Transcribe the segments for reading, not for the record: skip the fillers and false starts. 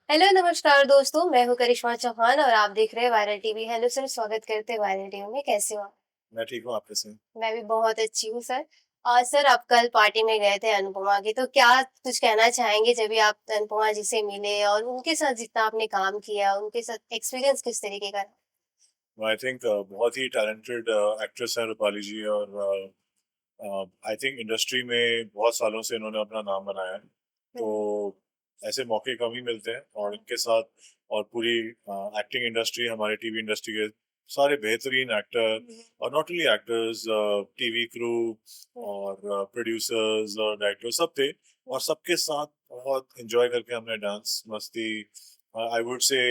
Hello नमस्कार दोस्तों, मैं हूँ करिश्मा चौहान और आप देख रहे हैं वायरल टीवी। हेलो सर, स्वागत करते हैं वायरल टीवी में। कैसे हो आप? मैं ठीक हूँ, आप कैसे हैं? मैं भी बहुत अच्छी हूँ सर। और सर, आप कल पार्टी में गए थे अनुपमा की, तो क्या कुछ कहना चाहेंगे जब भी आप अनुपमा जी से मिले और उनके साथ जितना आपने काम किया, उनके साथ एक्सपीरियंस किस तरीके का रहा? आई थिंक बहुत ही टैलेंटेड एक्ट्रेस हैं रूपाली जी और आई थिंक इंडस्ट्री में बहुत सालों से इन्होंने अपना नाम बनाया है। तो हुँ, ऐसे मौके कम ही मिलते हैं और इनके साथ और पूरी एक्टिंग इंडस्ट्री हमारे टीवी इंडस्ट्री के सारे बेहतरीन एक्टर हुँ, और not only actors TV crew हुँ, और प्रोड्यूसर्स और डायरेक्टर सब थे हुँ, और सबके साथ बहुत एंजॉय करके हमने डांस मस्ती आई वुड से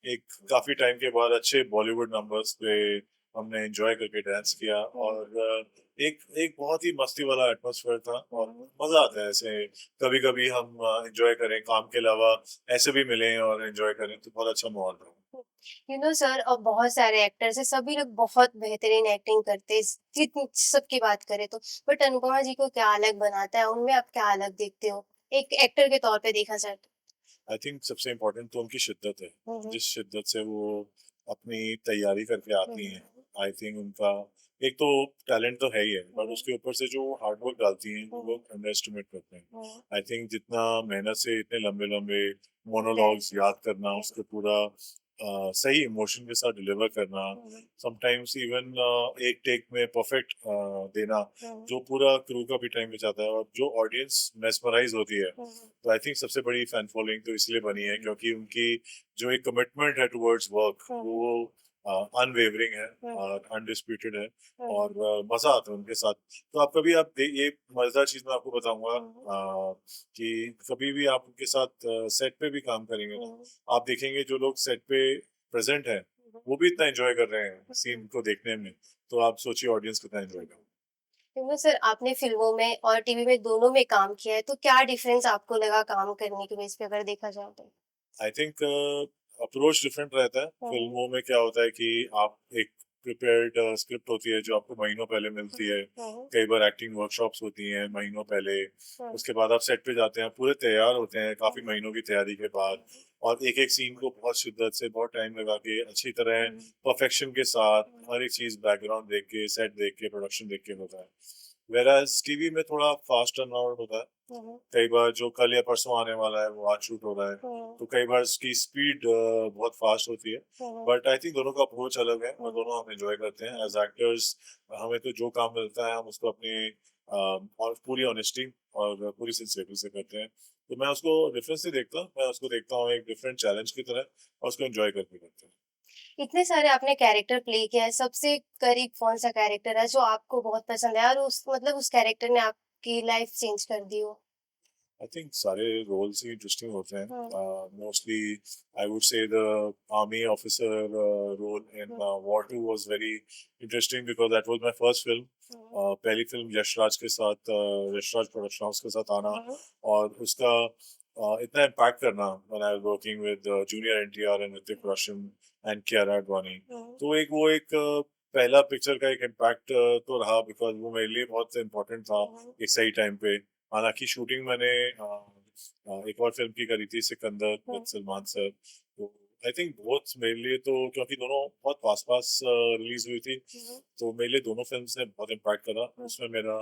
एक काफी टाइम के बाद अच्छे बॉलीवुड नंबर्स पे हमने एंजॉय करके डांस किया हुँ, और एक एक बहुत ही मस्ती वाला एटमॉस्फेयर था और हुँ, मजा आता है ऐसे कभी कभी हम एंजॉय करें काम के अलावा ऐसे भी मिलें और एंजॉय करें तो बहुत अच्छा माहौल था। हुँ। यू नो सर, बहुत सारे एक्टर्स हैं, सभी लोग बहुत बेहतरीन एक्टिंग करते हैं, जितनी सबकी बात करें तो। बट अनुपमा जी को क्या अलग बनाता है, उनमें आप क्या अलग देखते हो? एक एक्टर के तौर पे देखा जाए तो? आई थिंक सबसे इम्पोर्टेंट तो उनकी शिद्दत है। हुँ, हुँ। जिस शिद्दत से वो अपनी तैयारी करके हुँ, आती हैं, हुँ। आई थिंक उनका एक तो टैलेंट तो है ही है, हुँ, बट हुँ। उसके ऊपर से जो हार्ड वर्क डालती हैं, वो हुँ, लोग अंडर एस्टिमेट करते हैं। हुँ। आई थिंक जितना मेहनत से इतने लंबे-लंबे डायरेक्ट मोनोलॉग्स याद करना, हुँ, उसको पूरा सही इमोशन के साथ डिलीवर करना, हुँ, समटाइम्स इवन एक टेक में परफेक्ट देना, हुँ, जो पूरा क्रू का भी टाइम बचाता है और जो ऑडियंस मेस्मराइज़ होती है। हुँ, तो आई थिंक सबसे बड़ी फैन फॉलोइंग तो इसलिए बनी है क्योंकि उनकी जो एक कमिटमेंट है टुवर्ड्स वर्क हुँ, वो अनवेवरिंग है हुँ, और अनडिस्प्यूटेड है हुँ, और मजा आता है उनके साथ। तो आप कभी ये मजेदार चीज मैं आपको बताऊंगा हुँ, कि कभी भी आप उनके साथ सेट पे भी काम करेंगे ना, हुँ, आप देखेंगे जो लोग सेट पे प्रेजेंट हैं हुँ, वो भी इतना एंजॉय कर रहे हैं हुँ। सीन को देखने में। तो आप सोचिए ऑडियंस कितना एंजॉय कर। यू नो सर, आपने फ़िल्मों में और टीवी में दोनों में काम किया है, तो क्या डिफ़रेंस आपको लगा काम करने के बेस पे अगर देखा जाए तो? आई थिंक अप्रोच डिफरेंट रहता है। हुँ, हुँ, फ़िल्मों में क्या होता है कि आप एक प्रिपेयर्ड स्क्रिप्ट होती है जो आपको महीनों पहले हुँ, मिलती है। हुँ, कई बार एक्टिंग वर्कशॉप्स होती हैं महीनों पहले। हुँ, उसके बाद आप सेट पे जाते हैं, पूरे तैयार होते हैं हुँ, काफ़ी महीनों की तैयारी के बाद और एक-एक सीन को बहुत शिद्दत से, बहुत टाइम लगा के, अच्छी तरह हुँ, परफेक्शन के साथ, हुँ, हर एक चीज़ बैकग्राउंड देख के, सेट देख के, प्रोडक्शन देख के होता है। व्हेयरएज़ टीवी में थोड़ा फास्ट टर्नअराउंड होता है। हुँ, कई बार जो कल या परसों आने वाला है वो आज शूट हो रहा है, हुँ, तो कई बार उसकी स्पीड बहुत फास्ट होती है। हुँ, बट आई थिंक दोनों का अप्रोच अलग है और हुँ, दोनों हम एंजॉय करते हैं एज एक्टर्स। हमें तो जो काम मिलता है हम उसको अपनी और पूरी ऑनेस्टी और पूरी सिंसियरिटी से करते हैं। तो मैं उसको डिफरेंस नहीं देखता, मैं उसको देखता हूँ एक डिफरेंट चैलेंज की तरह और उसको एंजॉय करके करते हैं। इतने सारे आपने कैरेक्टर प्ले किया है, सबसे करीब कौन-सा कैरेक्टर है जो आपको बहुत पसंद है और उस मतलब उस कैरेक्टर ने आपकी लाइफ़ चेंज कर दी हो? आई थिंक सारे रोल्स ही इंटरेस्टिंग होते हैं। Hmm, mostly I would say the army officer role in hmm, War two was very interesting because that was my first film. Hmm, पहली फिल्म यशराज के साथ, यशराज प्रोडक्शन हाउस के साथ आना हुँ, और उसका इतना इम्पैक्ट करना when I was working with junior NTR and Hrithik Roshan and Kiara Advani. Hmm, तो वो एक पहला पिक्चर का एक इम्पैक्ट तो रहा बिकॉज वो मेरे लिए बहुत इम्पोर्टेंट था हुँ, एक सही टाइम पे। हालाँकि शूटिंग मैंने एक और फ़िल्म की करी थी Sikandar with hmm, Salman sir. तो आई थिंक बोथ मेरे लिए तो क्योंकि दोनों बहुत पास-पास रिलीज़ हुई थी, हुँ, तो मेरे लिए दोनों फ़िल्म्स ने बहुत इम्पैक्ट करा। हुँ, उसमें मेरा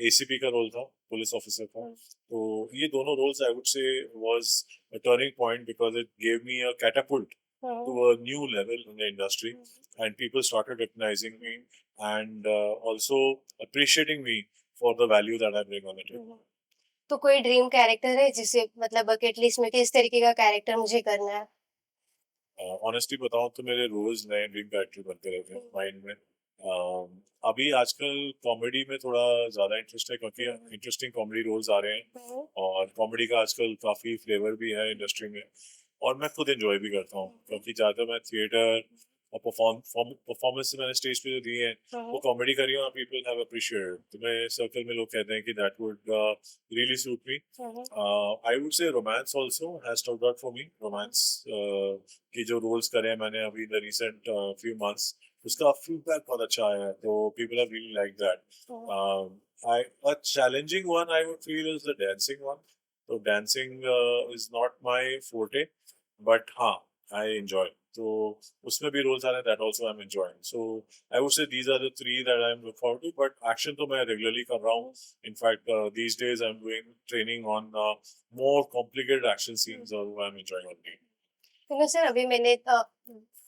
एसीपी का रोल था, पुलिस ऑफ़िसर का। हुँ, तो ये दोनों roles I would say was a turning point because it gave me a catapult हुँ, to a new level in the industry हुँ, and people started recognizing me and also appreciating me for the value that I bring on the table. हुँ। तो कोई dream character है जिसे मतलब bucket list में कि इस तरीके का कैरेक्टर मुझे करना है? ऑनेस्टली बताऊं तो मेरे रोज नए ड्रीम कैरेक्टर बनते रहते हैं हुँ, माइंड में। अभी आजकल कॉमेडी में थोड़ा ज़्यादा इंटरेस्ट है क्योंकि हुँ, इंटरेस्टिंग कॉमेडी रोल्स आ रहे हैं हुँ, और कॉमेडी का आजकल काफ़ी फ्लेवर भी है इंडस्ट्री में और मैं खुद एंजॉय भी करता हूँ हुँ, क्योंकि ज़्यादातर मैं थिएटर और परफॉर्मेंस से मैंने स्टेज पे जो दिए हैं वो हुँ, कॉमेडी करी है और पीपल हैव अप्रिशिएटेड। तो मेरे सर्कल में लोग कहते हैं कि that would really suit me. Hmm, I would से romance also has स्टक्ड out for me. Hmm, romance की जो रोल्स करे हैं मैंने अभी in the recent few months, उसका फीडबैक बहुत अच्छा आया है तो people have really like that. Hmm, I a challenging one I would feel is the dancing one तो dancing is not my forte, but हाँ, आई एंजॉय। तो उसमें भी रोल्स आ रहे हैं, that also I am enjoying. So I would say these are the three that I am look forward to, but action तो मैं रेगुलरली कर रहा हूँ। In fact these days I am doing training on more complicated action scenes, और I am enjoying already. तो ना sir अभी मैंने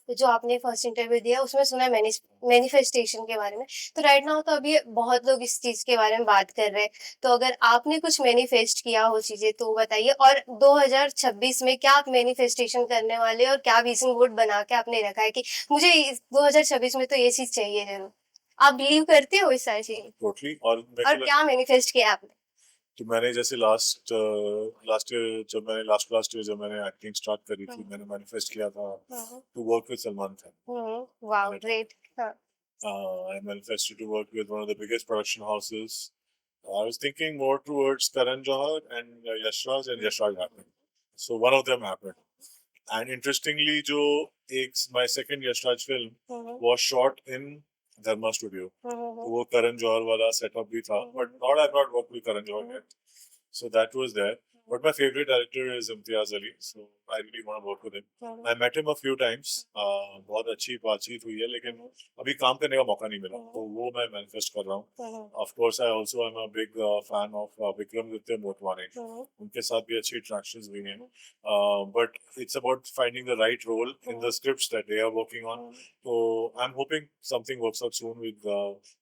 जो आपने फर्स्ट इंटरव्यू दिया उसमें सुना है मैनिफेस्टेशन के बारे में। तो राइट नाउ तो अभी बहुत लोग इस चीज के बारे में बात कर रहे हैं। तो अगर आपने कुछ मैनिफेस्ट किया हो चीजें तो बताइए, और 2026 में क्या आप मैनिफेस्टेशन करने वाले हैं और क्या विजन बोर्ड बना के आपने रखा है कि मुझे 2026 में तो ये चीज चाहिए जरूर। आप बिलीव करते हो इस सारी चीज, टोटली। और मेरे और को क्या मैनिफेस्ट किया आपने? तो मैंने जैसे लास्ट लास्ट ईयर जब मैंने लास्ट ईयर जब मैंने एक्टिंग स्टार्ट करी थी, हम्म, मैंने मैनिफेस्ट किया था hmm, to work with Salman Khan. Wow Right. Great. हाँ। I manifested to work with one of the biggest production houses. I was thinking more towards Karan Johar and Yash Raj, and Yash Raj happened. So one of them happened. And interestingly, जो एक my second Yash Raj film hmm, was shot in Dharma Studio. हम्म, तो वो करण जौहर वाला setup भी था, but not I've not worked with Karan Johar yet. So that was there. But my favorite director is Imtiaz Ali, so I really want to work with him. I met him a few times. बहुत अच्छी बातचीत हुई है, लेकिन अभी काम करने का मौका नहीं मिला, तो वो मैं मैनिफेस्ट कर रहा हूँ। Of course, I also am a big fan of Vikram Motwane. उनके साथ भी अच्छी interactions हुई हैं. But it's about finding the right role in the scripts that they are working on. So I'm hoping something works out soon with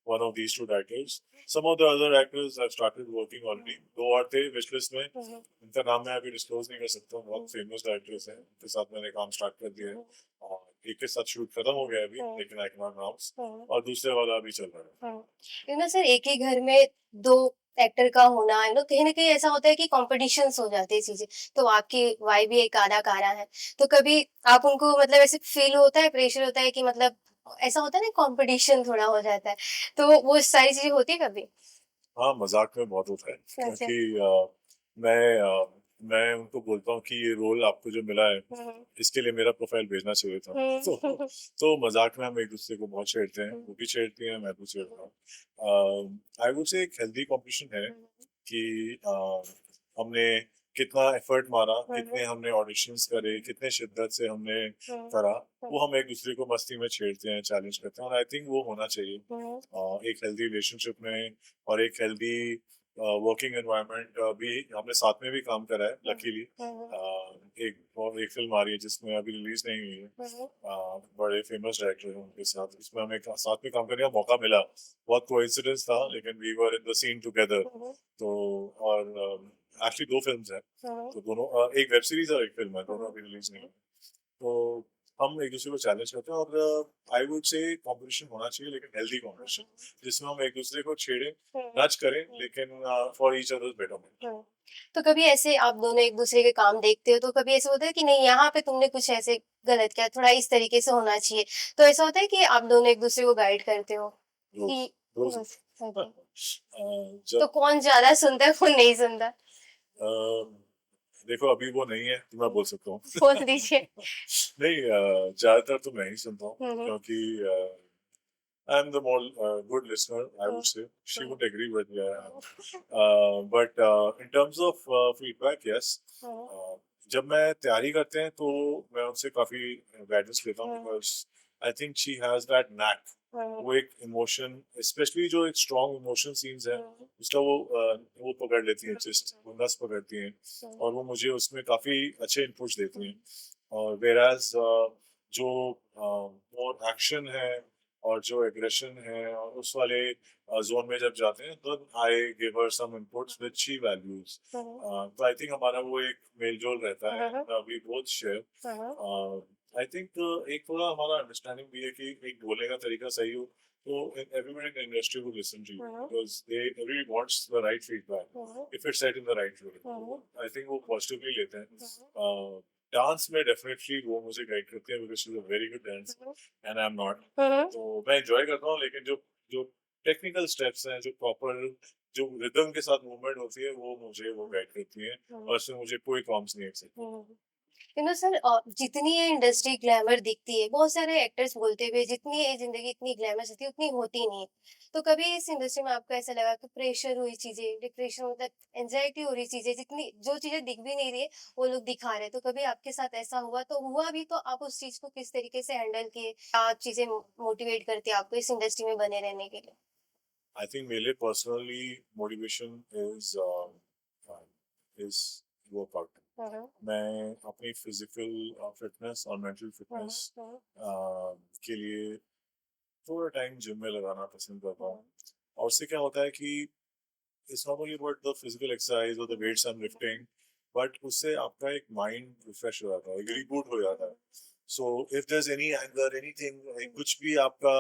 one of these two directors. Some of the other actors have started working already. दो और थे wish list में, उनका नाम मैं अभी disclose नहीं कर सकता हूँ। बहुत फेमस डायरेक्टर्स हैं, उनके साथ मैंने काम स्टार्ट कर दिया है, और एक के साथ शूट खत्म हो गया है अभी, लेकिन आई कैन नॉट अनाउंस, और दूसरे वाला अभी चल रहा है। यू नो सर, एक ही घर में दो एक्टर का होना, यू नो कहीं ना कहीं ऐसा होता है कि कॉम्पिटिशन्स हो जाते हैं चीजें। तो आपकी वाई भी एक अदाकारा है, तो कभी आप उनको मतलब ऐसे फील होता है, प्रेशर होता है कि मतलब ऐसा होता है ना, कंपटीशन थोड़ा हो जाता है, तो वो सारी चीजें होती है कभी? हाँ, मजाक में बहुत होता है, अच्छा। क्योंकि मैं उनको बोलता हूँ कि ये रोल आपको जो मिला है, इसके लिए मेरा प्रोफाइल भेजना चाहिए था। तो मजाक में हम एक दूसरे को बहुत छेड़ते हैं, वो भी छेड़ती हैं, मैं भी छेड़ता हूँ। आई वुड से एक हेल्दी कॉम्पिटिशन है कि हमने कितना एफर्ट मारा, कितने हमने ऑडिशंस करे, कितने शिद्दत से हमने करा, वो हम एक दूसरे को मस्ती में छेड़ते हैं, चैलेंज करते हैं, और आई थिंक वो होना चाहिए एक हेल्दी रिलेशनशिप में, और एक हेल्दी वर्किंग एनवायरनमेंट भी। हमने साथ में भी काम करा है लकीली। एक फिल्म आ रही है जिसमें अभी रिलीज नहीं हुई है, बड़े फेमस डायरेक्टर हैं उनके साथ, उसमें हमें साथ में काम करने का मौका मिला। बहुत कोइंसिडेंस था, लेकिन we were in the scene together. तो और एक्चुअली दो फिल्म्स हैं, तो दोनों एक वेब सीरीज और एक फिल्म है, दोनों अभी रिलीज नहीं हुई। तो हम एक दूसरे को चैलेंज करते हैं, और आई वुड से कंपटीशन होना चाहिए, लेकिन हेल्दी कंपटीशन, जिसमें हम एक दूसरे को छेड़ें, नच करें, लेकिन फॉर ईच अदर्स बेटरमेंट। तो कभी ऐसे आप दोनों एक दूसरे के काम देखते हो तो कभी ऐसा होता है कि नहीं यहाँ पे तुमने कुछ ऐसे गलत किया, थोड़ा इस तरीके से होना चाहिए, तो ऐसा होता है कि आप दोनों एक दूसरे को गाइड करते हो रोज कि रोज बस, okay। तो जब कौन ज्यादा सुनता है कौन नहीं सुनता? अ, देखो अभी वो नहीं है, तो मैं बोल सकता हूँ। बोल दीजिए। नहीं, ज्यादातर तो मैं ही सुनता हूँ, हम्म, क्योंकि I'm the more good listener, I would say. She would agree with me. But in terms of feedback, yes. Uh, जब मैं तैयारी करते हैं तो मैं उनसे काफी गाइडेंस लेता हूँ, because I think she has that knack. वो एक इमोशन, स्पेशली जो एक स्ट्रॉन्ग इमोशन सीन्स है, उसका वो पकड़ लेती है, जस्ट वो नस पकड़ती हैं, और वो मुझे उसमें काफी अच्छे इनपुट्स देती हैं। और वेराज जो मोर एक्शन है और जो एग्रेशन है, और उस वाले जोन में जब जाते हैं, तो I give her some inputs which she values. तो आई थिंक हमारा वो एक मेलजोल रहता है, we both share. I think एक थोड़ा हमारा अंडरस्टैंडिंग भी है कि एक बोलने का तरीका सही हो, तो everybody in the industry will listen to you, because everybody wants the right feedback if it's said in the right way. I think वो positively लेते हैं। डांस में डेफिनेटली वो मुझे गाइड करती है, because she is a very good dancer and I am not. तो मैं एंजॉय करता हूँ, लेकिन जो जो टेक्निकल स्टेप्स हैं, जो प्रॉपर जो रिदम के साथ मूवमेंट होती है, वो मुझे वो गाइड करती है, और उसमें मुझे कोई प्रॉब्लम्स नहीं है। सर जितनी ये इंडस्ट्री ग्लैमर दिखती है, बहुत सारे एक्टर्स बोलते हुए जितनी ये ज़िंदगी इतनी ग्लैमरस होती है, उतनी होती नहीं है। तो कभी इस इंडस्ट्री में आपको ऐसा लगा कि प्रेशर हुई चीज़ें, डिप्रेशन मतलब एंग्ज़ायटी हो रही चीज़ें, जितनी जो चीज़ें दिख भी नहीं रही है, वो लोग दिखा रहे हैं। तो कभी आपके साथ ऐसा हुआ? तो हुआ भी तो आप उस चीज़ को किस तरीके से हैंडल किए? क्या चीज़ें मोटिवेट करती है आपको इस इंडस्ट्री में बने रहने के लिए? आई थिंक मेरे लिए पर्सनली मोटिवेशन इज वर्कआउट। हुँ, हुँ। मैं अपनी फिजिकल फिटनेस और मेंटल हुँ, फिटनेस हुँ, हुँ, के लिए थोड़ा टाइम जिम में लगाना पसंद करता हूँ। हुँ, और उससे क्या होता है कि it's not only about the physical exercise और the weights I am lifting, but उससे आपका एक माइंड रिफ्रेश हो जाता है, एक रीबूट हो जाता है। So if there is any anger anything, कुछ भी आपका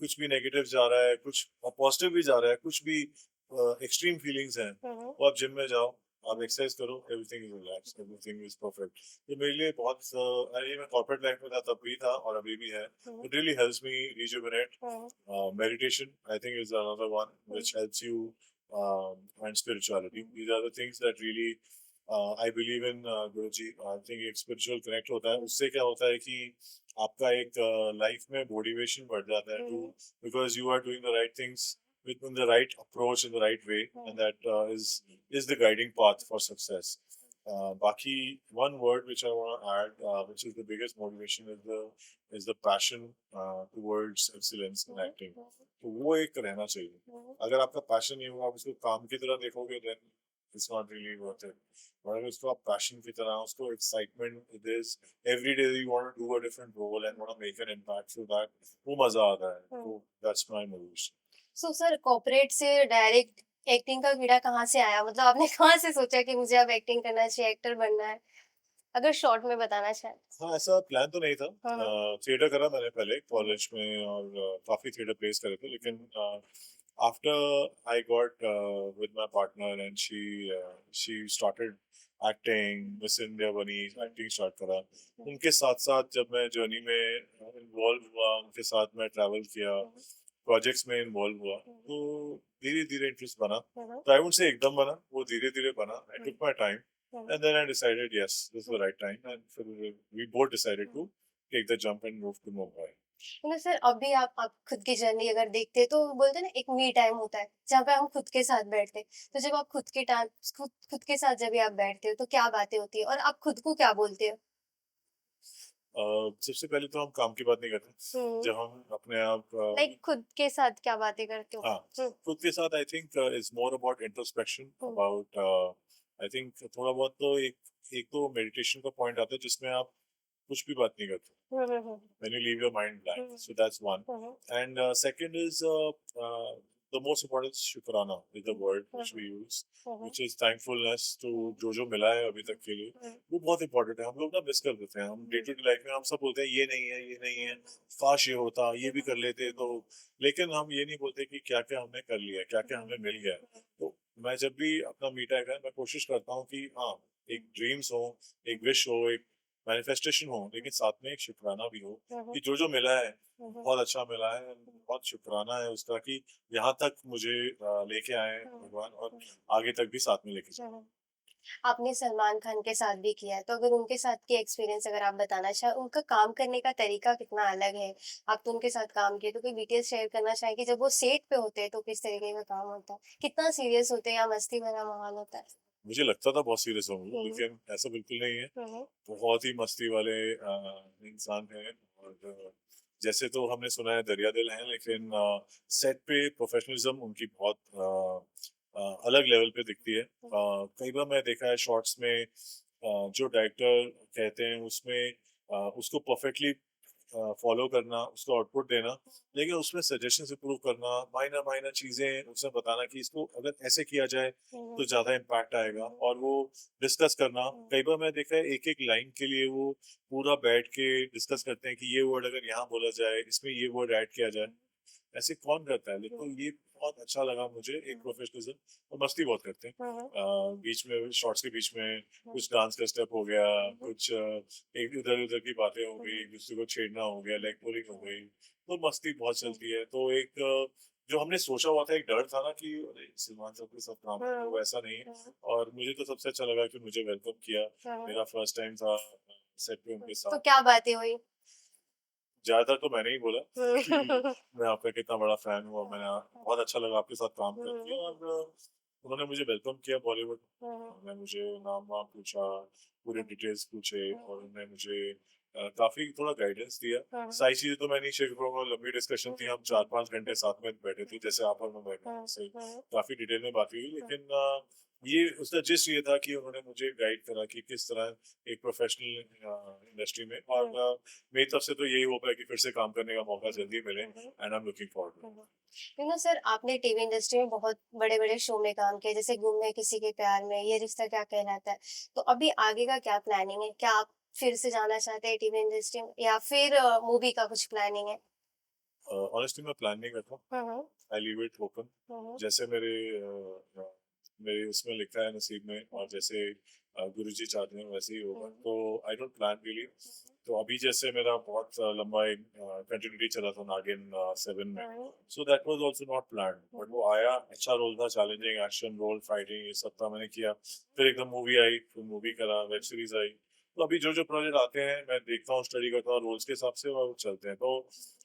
कुछ भी नेगेटिव जा रहा है, कुछ पॉजिटिव भी जा रहा है, कुछ भी एक्सट्रीम फीलिंग्स हैं, हुँ, हुँ, वो आप जिम में जाओ, आप एक्सरसाइज करो, everything is relax, everything is perfect. ये मेरे लिए बहुत अरे मैं कॉर्पोरेट लाइफ में था तब भी था और अभी भी है। हुँ, it really helps me rejuvenate. Hmm, Meditation, I think, is another one hmm, which helps you, and spirituality. These are the things that really I believe in, Guruji. I think एक spiritual connect होता है, हुँ, उससे क्या होता है कि आपका एक लाइफ में मोटिवेशन बढ़ जाता है hmm, too, hmm, because you are doing the right things within the right approach in the right way, hmm, and that is the guiding path for success. Baki, one word which I want to add, which is the biggest motivation, is the passion towards excellence in hmm, acting. हुँ, तो वो एक रहना चाहिए। हुँ, अगर आपका passion नहीं होगा, आप उसको काम की तरह देखोगे, then it's not really worth it. और अगर उसको आप पैशन की तरह, उसको excitement this every day you want to do a different role and want to make an impact through that, वो मजा आता है। हुँ। तो that's my motivation. So sir corporate से डायरेक्ट एक्टिंग का कीड़ा कहाँ से आया? मतलब आपने कहाँ से सोचा कि मुझे अब एक्टिंग करना चाहिए, एक्टर बनना है? अगर शॉर्ट में बताना चाहें। हाँ, ऐसा प्लान तो नहीं था। हाँ, हाँ। थिएटर करा मैंने पहले हुँ, हुँ, कॉलेज में, और काफ़ी थिएटर प्लेस करे थे, लेकिन after I got with my partner and she started acting, miss India बनी, हुँ, एक्टिंग स्टार्ट करा। हुँ, उनके साथ-साथ जब मैं जर्नी में इन्वॉल्व हुआ, उनके साथ मैं ट्रैवल किया, हुँ, प्रोजेक्ट्स में इन्वॉल्व हुआ, हुँ, तो धीरे-धीरे इंटरेस्ट बना। हुँ, हुँ, तो आई वुड से एकदम बना, वो धीरे-धीरे बना। आई हुँ, टूक my time, hmm, and then I decided, yes, this is the hmm, right time, and so we both decided hmm. to take the jump and move to Mumbai. Sir अभी आप खुद की जर्नी अगर देखते हैं तो बोलते हैं ना एक मी टाइम होता है, जहाँ पे हम खुद के साथ बैठते हैं। तो जब आप खुद के साथ जब भी आप बैठते हो तो क्या बातें होती है और आप खुद को क्या बोलते हो? सबसे पहले तो हम काम की बात नहीं करते। हुँ, जब हम अपने आप लाइक खुद के साथ क्या बातें करते हो? हाँ, हुँ, खुद के साथ I think it's more about introspection, hmm, about I think थोड़ा बहुत तो एक तो मेडिटेशन का पॉइंट आता है जिसमें आप कुछ भी बात नहीं करते। हुँ, हुँ, हुँ, When you leave your mind blank. Hmm, So that's one. Hmm, hmm, And second is the most important is Shukrana is the hmm, word hmm, which we use, hmm, hmm, which is thankfulness to हुँ, जो मिला है अभी तक के लिए। हुँ, वो बहुत important है। हम लोग ना मिस कर देते हैं। हम डे टू डे लाइफ में हम सब बोलते हैं ये नहीं है, ये नहीं है, काश ये होता, ये भी कर लेते तो। लेकिन हम ये नहीं बोलते कि क्या क्या हमने कर लिया, क्या क्या हमें मिल गया। तो मैं जब भी अपना मी टाइम है, मैं कोशिश करता हूँ कि हाँ, एक ड्रीम्स हो, एक विश हो, एक मैनिफेस्टेशन हो, लेकिन साथ में एक शुक्राना भी हो हुँ, हुँ, कि जो मिला है हुँ, हुँ, बहुत अच्छा मिला है, बहुत शुक्राना है उसका कि यहाँ तक मुझे लेके आए हैं हुँ, भगवान, और हुँ, आगे तक भी साथ में लेके जाए। हुँ, हुँ। आपने सलमान खान के साथ भी किया है, तो अगर उनके साथ की एक्सपीरियंस अगर आप बताना चाहें, उनका काम करने का तरीका कितना अलग है? आप तो उनके साथ काम किए, तो कोई डिटेल्स शेयर करना चाहें कि जब वो सेट पे होते हैं, तो किस तरीके का काम होता है? कितना सीरियस होते हैं या मस्ती भरा माहौल होता है? मुझे लगता था बहुत सीरियस होंगे, हुँ, हुँ, लेकिन ऐसा बिल्कुल नहीं है। हुँ, हुँ, बहुत ही मस्ती वाले इंसान हैं, और जैसे तो हमने सुना है दरिया दिल हैं, लेकिन सेट पे प्रोफेशनलिज्म उनकी बहुत अलग लेवल पे दिखती है। हुँ, कई बार मैं देखा है शॉर्ट्स में, जो डायरेक्टर कहते हैं उसमें उसको परफेक्टली फॉलो करना, उसको आउटपुट देना, लेकिन उसमें सजेशंस इंप्रूव करना, माइनर माइनर चीज़ें उसमें बताना कि इसको अगर ऐसे किया जाए हुँ, तो ज़्यादा इम्पैक्ट आएगा, हुँ, और वो डिस्कस करना। हुँ, कई बार मैं देखा है एक-एक लाइन के लिए वो पूरा बैठ के डिस्कस करते हैं कि ये वर्ड अगर यहाँ बोला जाए, इसमें ये वर्ड ऐड किया जाए। ऐसे कौन करता है? हुँ, तो ये बहुत अच्छा लगा मुझे, एक हुँ, प्रोफेशनलिज्म, और मस्ती बहुत करते हैं। हुँ, हुँ, बीच में शॉर्ट्स के बीच में हुँ, कुछ डांस का स्टेप हो गया, हुँ, कुछ एक इधर-उधर की बातें हो गई, हुँ, एक दूसरे को छेड़ना हो गया, लेग पुलिंग हो हुँ, गई, तो मस्ती बहुत हुँ, चलती है। तो एक जो हमने सोचा हुआ था, एक डर था ना कि अरे! सलमान साहब के साथ काम करेंगे, हुँ, वो ऐसा नहीं है। हुँ, और मुझे तो सबसे अच्छा लगा कि मुझे वेलकम किया। हुँ, मेरा फर्स्ट टाइम था सेट पे उनके तो साथ। क्या बातें हुई? ज़्यादातर तो मैंने ही बोला कि हुँ। मैं आपका कितना बड़ा फ़ैन हूँ और मैंने बहुत अच्छा लगा आपके साथ काम करके, हुँ, और उन्होंने मुझे वेलकम किया बॉलीवुड। हुँ, उन्होंने मुझे नाम-वाम पूछा, पूरे हुँ, डिटेल्स पूछे, हुँ, और उन्होंने मुझे काफ़ी थोड़ा गाइडेंस दिया। हुँ, सारी चीज़ें तो मैं नहीं शेयर करूँगा, लंबी डिस्कशन थी, हम 4-5 घंटे साथ में बैठे थे, जैसे आप और मैं बैठे हैं, हुँ, ऐसे हुँ, काफ़ी डिटेल में बात हुई। हुँ, लेकिन ये उसका जिस्ट ये था कि उन्होंने मुझे गाइड करा कि किस तरह एक प्रोफ़ेशनल इंडस्ट्री में, और हुँ, मेरी तरफ से तो यही होप है कि फिर से काम करने का मौका हुँ, जल्दी मिले, hmm, and I am looking forward to hmm. Sir आपने टीवी इंडस्ट्री में बहुत बड़े-बड़े शो में काम किया जैसे गुम है किसी के प्यार में, ये रिश्ता क्या कहलाता है। तो अभी आगे का क्या प्लानिंग है? क्या आप फिर से जाना चाहते हैं टीवी इंडस्ट्री में या फिर मूवी का कुछ प्लानिंग है? ऑनेस्टली मैं प्लान नहीं करता, हुँ, हुँ, आई लीव इट ओपन। हुँ, हुँ, जैसे मेरे उसमें लिखा है नसीब में, और जैसे गुरुजी चाहते हैं वैसे ही होगा, हुँ, तो आई डोंट प्लान रियली। तो अभी जैसे मेरा बहुत लंबा एक कंटिन्यूटी चला था नागिन 7 में, hmm, so that was also not planned, hmm, but वो आया, अच्छा रोल था, चैलेंजिंग एक्शन रोल, फाइटिंग, ये सब था, मैंने किया। फिर एकदम मूवी आई, फिर मूवी करा, वेब सीरीज आई। तो अभी जो जो प्रोजेक्ट आते हैं मैं देखता हूँ, स्टडी करता हूँ रोल्स के हिसाब से, और वो चलते हैं। तो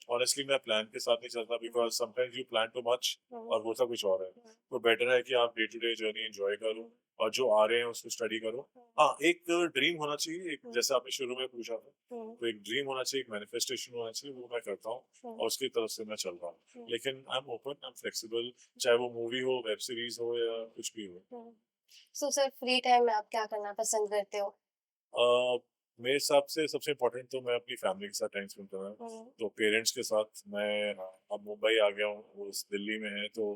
ऑनेस्टली मैं प्लान के साथ नहीं चलता, because sometimes you plan too much hmm, और होता कुछ और है। हुँ, तो बेटर है कि आप day to day journey enjoy करो, हुँ, और जो आ रहे हैं उसको स्टडी करो। हुँ, हाँ, एक ड्रीम होना चाहिए, एक हुँ, जैसे आपने शुरू में पूछा था, हुँ, तो एक ड्रीम होना चाहिए, एक मैनिफेस्टेशन होना चाहिए, वो मैं करता हूँ, हुँ, और उसकी तरफ से मैं चल रहा हूँ। हुँ, लेकिन I am open, I am flexible, चाहे वो मूवी हो, वेब सीरीज हो, या कुछ भी हो। हुँ। सो सर फ्री टाइम में आप क्या करना पसंद करते हो? अ, मेरे हिसाब से सबसे इम्पोर्टेंट तो मैं अपनी फैमिली के साथ टाइम स्पेंड कर रहा हूँ। हुँ, तो पेरेंट्स के साथ मैं अब मुंबई आ गया हूँ, वो इस दिल्ली में है, तो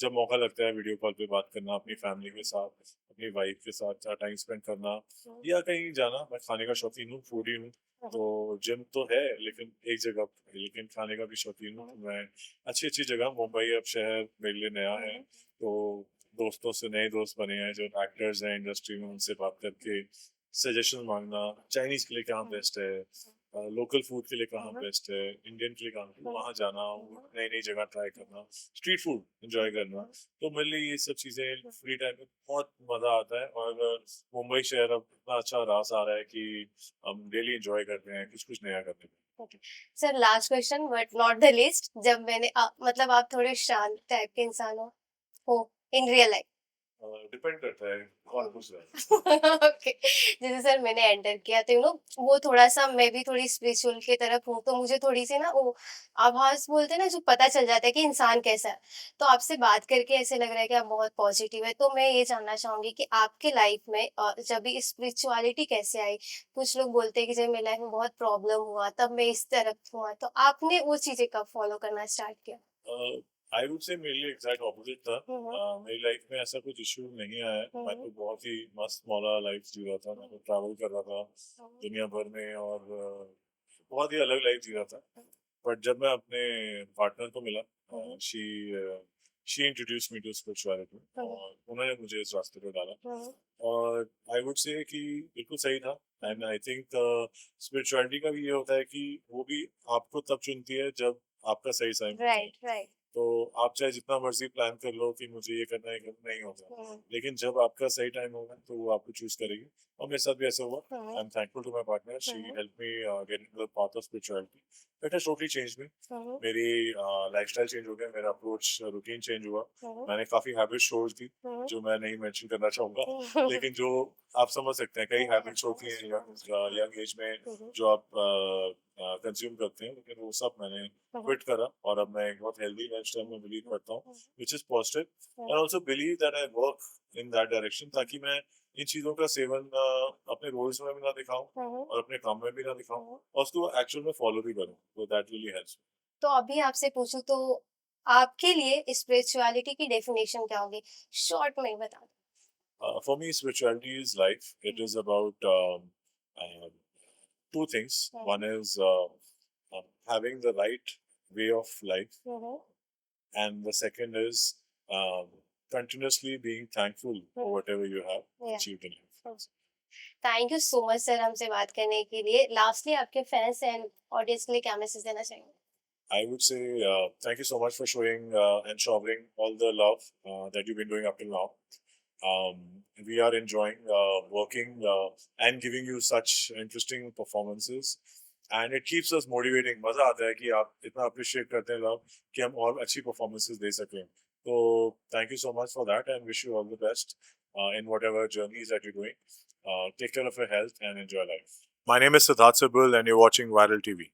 जब मौका लगता है वीडियो कॉल पे बात करना अपनी फैमिली के साथ, अपनी वाइफ के साथ टाइम स्पेंड करना, हुँ, या कहीं जाना। मैं खाने का शौकीन हूँ, फूडी हूँ, हुँ, तो जिम तो है लेकिन एक जगह पे, लेकिन खाने का भी शौकीन हूँ। हुँ, तो मैं अच्छी अच्छी जगह, मुंबई अब शहर मेरे लिए नया है, हुँ, तो दोस्तों से नए दोस्त बने हैं जो एक्टर्स हैं इंडस्ट्री में, उनसे बात करके सजेशन मांगना, चाइनीज के लिए कहाँ हुँ, बेस्ट है, लोकल फूड के लिए कहाँ हुँ, बेस्ट है, इंडियन के लिए कहाँ, हुँ, वहाँ जाना, हुँ, नई नई जगह ट्राई करना, स्ट्रीट फूड एंजॉय करना। हुँ, तो मेरे लिए ये सब चीज़ें हुँ। फ्री टाइम में बहुत मज़ा आता है। और मुंबई शहर अब इतना अच्छा रास आ रहा है कि हम डेली एंजॉय करते हैं कुछ कुछ नया करने में। Okay. Sir last question but not the least जब मैंने मतलब आप थोड़े शांत टाइप के इंसान हो इन रियल लाइफ। डिपेंड करता है कौन पूछ रहा है। ओके जैसे सर मैंने एंटर किया तो वो थोड़ा-सा मैं भी थोड़ी स्पिरिचुअल की तरफ हूँ, तो मुझे थोड़ी-सी ना वो आभास बोलते हैं ना जो पता चल जाता है कि इंसान कैसा है। तो आपसे बात करके ऐसे लग रहा है कि आप बहुत पॉजिटिव है। तो मैं ये जानना चाहूँगी कि आपके लाइफ में जब भी स्पिरिचुअलिटी कैसे आई? कुछ लोग बोलते हैं कि जब मेरी लाइफ में बहुत प्रॉब्लम हुआ तब मैं इस तरफ हुआ, तो आपने वो चीज़ें कब फॉलो करना स्टार्ट किया? आई वुड से मेरे लिए एग्जैक्ट ऑपोजिट था। हुँ, हुँ। मेरी लाइफ में ऐसा कुछ इशू नहीं आया है। हुँ, मैं हुँ। तो बहुत ही मस्त मौला लाइफ जी रहा था, मैं हुँ, तो ट्रैवल कर रहा था हुँ, दुनिया भर में, और बहुत ही अलग लाइफ जी रहा था। हुँ, बट जब मैं अपने पार्टनर को मिला, hmm, she she introduce me to spirituality, hmm, और उन्होंने मुझे इस रास्ते पे डाला। हुँ, और आई वुड से कि बिल्कुल सही था। And hmm. I think spirituality का भी ये होता है कि वो भी आपको तब चुनती है जब आपका सही टाइम होता है। Right, right. तो आप चाहे जितना मर्जी प्लान कर लो कि मुझे ये करना है, ये करना, नहीं होता। हुँ, लेकिन जब आपका सही टाइम होगा तो वो आपको चूज करेगी, और मेरे साथ भी ऐसा हुआ। Hmm, I am thankful to my partner, she hmm, help me get into the path of spirituality. It has totally changed me. Hmm, मेरी लाइफस्टाइल चेंज हो गया, मेरा अप्रोच रूटीन चेंज हुआ। हुँ, मैंने काफी हैबिट छोड़ दी, हुँ, जो मैं नहीं मेंशन करना चाहूंगा, हुँ, हुँ, लेकिन जो आप समझ सकते हैं, कई हैबिट्स होती हैं यंग एज में हुँ, जो आप कंज्यूम करते हैं, लेकिन वो सब मैंने हुँ, क्विट करा, और अब मैं एक बहुत हेल्दी लाइफस्टाइल में बिलीव करता हूँ, हुँ, which is positive. Hmm, And also believe that I work in that direction, ताकि मैं इन चीज़ों का सेवन अपने रोल्स में भी ना दिखाऊं, हुँ, और अपने काम में भी ना दिखाऊं, हुँ। और उसको एक्चुअल में फॉलो भी करूं, तो दैट रियली हेल्प्स। तो अभी आपसे पूछूँ तो आपके लिए स्पिरिचुअलिटी की डेफिनेशन क्या होगी? शॉर्ट में बता दो। For me, spirituality is life. It hmm, is about two things. Hmm, One is having the right way of life, hmm, hmm, and the second is um, continuously being thankful for hmm, whatever you have या achieved in life. Thank you so much sir हमसे बात करने के लिए। Lastly आपके fans and audience के लिए क्या मैसेज देना चाहेंगे? I would say thank you so much for showing and showering all the love that you've been doing up till now. We are enjoying working and giving you such interesting performances. And it keeps us motivating. मजा आता है कि आप इतना appreciate करते हैं लोग कि हम और अच्छी performances दे सकें. So thank you so much for that and wish you all the best in whatever journeys that you're doing. Take care of your health and enjoy life. My name is Siddharth Sabul and you're watching Viral TV.